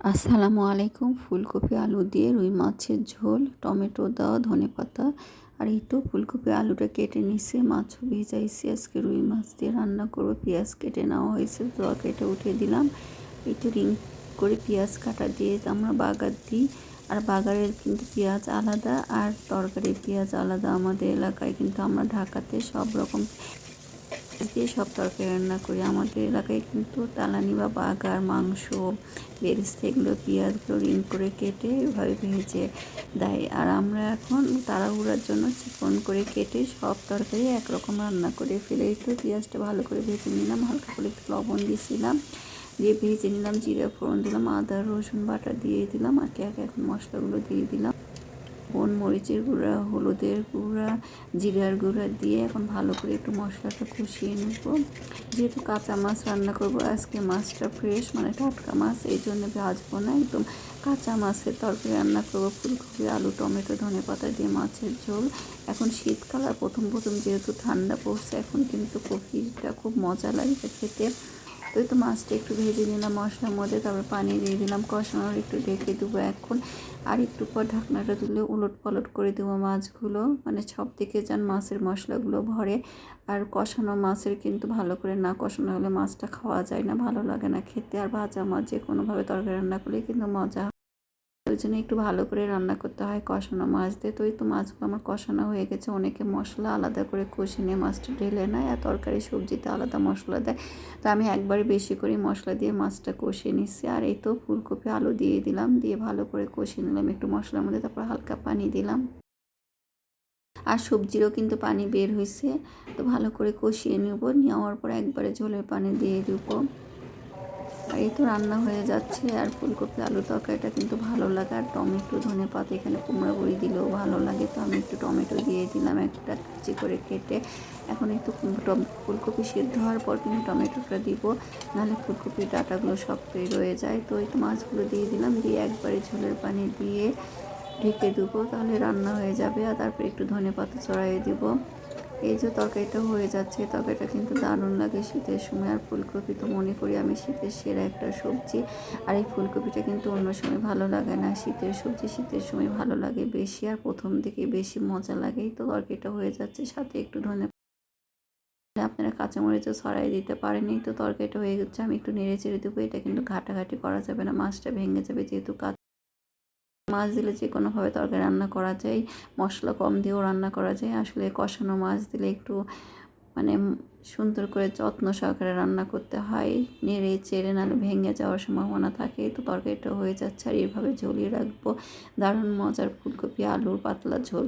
আসসালামু আলাইকুম। ফুলকপি আলু দিয়ে রুই মাছের ঝোল, টমেটো দেওয়া, ধনেপাতা। আর এই তো ফুলকপি আলুটা কেটে নিচ্ছে, মাছও ভিজাইছি। আজকে রুই মাছ দিয়ে রান্না করবো। পেঁয়াজ কেটে নেওয়া হয়েছে, তরকারিটা উঠিয়ে দিলাম। এই তো রিং করে পেঁয়াজ কাটা দিয়ে আমরা বাগার দিই। আর বাগারের কিন্তু পেঁয়াজ আলাদা আর তরকারির পেঁয়াজ আলাদা। আমাদের এলাকায় কিন্তু আমরা ঢাকাতে সব রকম দিয়ে সব তরকারি রান্না করি। আমাদের এলাকায় কিন্তু তালানি বা বাগার মাংস, বেরেস্তা এগুলো পেঁয়াজগুলো রিং করে কেটে এভাবে ভেজে দেয়। আর আমরা এখন তাড়াহুড়ার জন্য চিকন করে কেটে সব তরকারি একরকম রান্না করে ফেলে। তো পেঁয়াজটা ভালো করে ভেজে নিলাম, হালকা করে একটু লবণ দিয়েছিলাম, দিয়ে ভেজে নিলাম। জিরা ফোড়ন দিলাম, আদা রসুন বাটা দিয়ে দিলাম। একে একে এখন মশলাগুলো দিয়ে দিলাম। মরিচের গুঁড়া, হলুদের গুঁড়া, জিরার গুঁড়া দিয়ে এখন ভালো করে একটু মশলাটা কষিয়ে নেব। যেহেতু কাঁচা মাছ রান্না করব, আজকে মাছটা ফ্রেশ মানে টাটকা মাছ, এই জন্য ভাজবো না, একদম কাঁচা মাছের তরকারি রান্না করব। ফুলকপি আলু টমেটো ধনেপাতা দিয়ে মাছের ঝোল। এখন শীতকাল আর প্রথম যেহেতু ঠান্ডা পড়ছে, এখন কিন্তু কপিটা খুব মজা লাগবে খেতে। তো মাছটা একটু ভেজে নিলাম মশলার মধ্যে, তারপর পানি দিয়ে দিলাম, কষানোর একটু ঢেকে দেবো এখন। আর একটু পর ঢাকনাটা তুলে উলট পালট করে দেবো মাছগুলো, মানে সব দিকে যেন মাছের মশলাগুলো ভরে। আর কষানো মাছের কিন্তু ভালো করে না কষানো হলে মাছটা খাওয়া যায় না, ভালো লাগে না খেতে। আর ভাজা মাছ যে কোনোভাবে তরকারি রান্না করলে কিন্তু মজা। ওই জন্য একটু ভালো করে রান্না করতে হয় কষানো মাছ দিয়ে। তো মাছগুলো আমার কষানো হয়ে গেছে। অনেকে মশলা আলাদা করে কষিয়ে নিয়ে মাছটা ঢেলে নেয়, আর তরকারি সবজিতে আলাদা মশলা দেয়। তো আমি একবারে বেশি করে মশলা দিয়ে মাছটা কষিয়ে নিচ্ছি। আর এই তো ফুলকপি আলু দিয়ে দিলাম, দিয়ে ভালো করে কষিয়ে নিলাম একটু মশলার মধ্যে, তারপর হালকা পানি দিলাম। আর সবজিরও কিন্তু পানি বের হয়েছে। তো ভালো করে কষিয়ে নেব, নেওয়ার পর একবারে ঝোলের পানি দিয়ে দেবো। আর এই তো রান্না হয়ে যাচ্ছে। আর ফুলকপি আলু তরকারিটা কিন্তু ভালো লাগে। আর টমেটো ধনেপাতা এখানে কুমড়া বড়ি দিলেও ভালো লাগে। তো আমি একটু টমেটো দিয়ে দিলাম, একটা কুচি করে কেটে। এখন একটু ফুলকপি সিদ্ধ হওয়ার পর কিন্তু টমেটোটা দিব, নাহলে ফুলকপির ডাঁটাগুলো শক্তই রয়ে যায়। তো একটু মাছগুলো দিয়ে দিলাম, দিয়ে একবারে ঝোলের পানি দিয়ে ঢেকে দেবো, তাহলে রান্না হয়ে যাবে। আর তারপরে একটু ধনেপাতা ছড়াইয়ে দিব। এই যে তরকারিটা হয়ে যাচ্ছে, তরকারিটা কিন্তু দারুণ লাগে শীতের সময়। আর ফুলকপি তো মনে করি আমি শীতের সেরা একটা সবজি। আর এই ফুলকপিটা কিন্তু অন্য সময় ভালো লাগে না, শীতের সবজি শীতের সময় ভালো লাগে বেশি, আর প্রথম থেকে বেশি মজা লাগে। তো তরকারিটা হয়ে যাচ্ছে, সাথে একটু আপনারা কাঁচামরিচও ছড়াই দিতে পারেন। এই তো তরকারিটা হয়ে যাচ্ছে, আমি একটু নেড়ে চেড়ে দেবো। এটা কিন্তু ঘাটাঘাটি করা যাবে না, মাছটা ভেঙে যাবে। যেহেতু মাছ দিলে যে কোনোভাবে তরকারি রান্না করা যায়, মশলা কম দিয়েও রান্না করা যায়। আসলে কষানো মাছ দিলে একটু মানে সুন্দর করে যত্ন সহকারে রান্না করতে হয়, নেড়ে চেড়ে, নাহলে ভেঙে যাওয়ার সম্ভাবনা থাকে। তো তরকারিটা হয়ে যাচ্ছে, আর এইভাবে ঝোলিয়ে রাখবো। দারুণ মজার ফুলকপি আলুর পাতলা ঝোল।